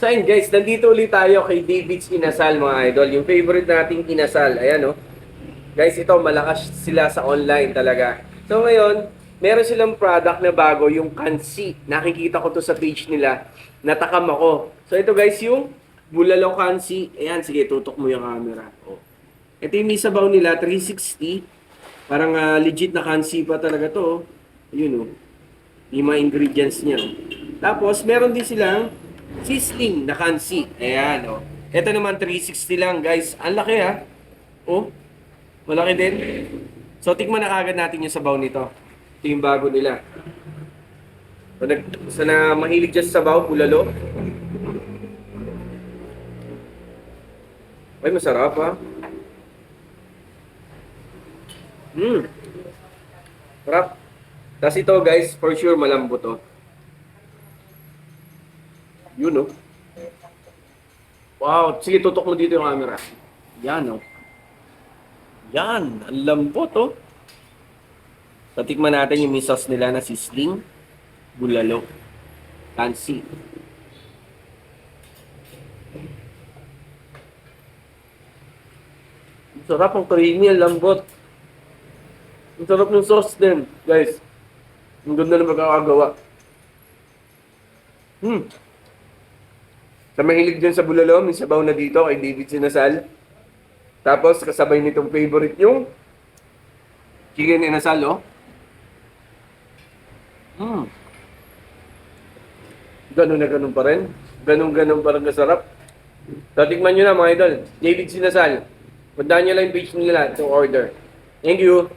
So ayun guys, nandito ulit tayo kay David's Inasal mga idol. Yung favorite nating inasal. Ayan oh. Guys, ito malakas sila sa online talaga. So ngayon, meron silang product na bago, yung kansi. Nakikita ko to sa page nila. Natakam ako. So ito guys, yung bulalo kansi. Ayan, sige, tutok mo yung camera. Oh. Ito yung may sabaw nila, 360. Parang legit na kansi pa talaga to. Oh. Ayun oh. Yung mga ingredients niya. Oh. Tapos, meron din silang sizzling na kansi. Ayan, oh. Ito naman, 360 lang, guys. Ang laki, ha? Oh, malaki din. So, tikman na kagad natin yung sabaw nito. Ito yung bago nila. So, na mahilig dyan sa sabaw, bulalo. Ay, masarap, ha? Sarap. Tapos ito, guys, for sure, malambot, oh. Yun, oh. Wow. Sige, tutok mo dito yung camera. Yan, oh. Yan. Ang lambot, oh. Tatikman natin yung may sauce nila na sizzling. Bulalo. Kansi. Ang sarap, ang creamy, ang lambot. Ang sarap ng sauce din, guys. Ang ganda na magkakagawa. Sa mahilig din sa bulalo, may sabaw na dito kay David Sinasal. Tapos, kasabay nitong favorite yung chicken inasal, oh. Ganun na ganun pa rin. Ganun pa rin kasarap. So, tikman nyo na mga idol. David Sinasal. Puntahan nyo lang yung page nila to order. Thank you.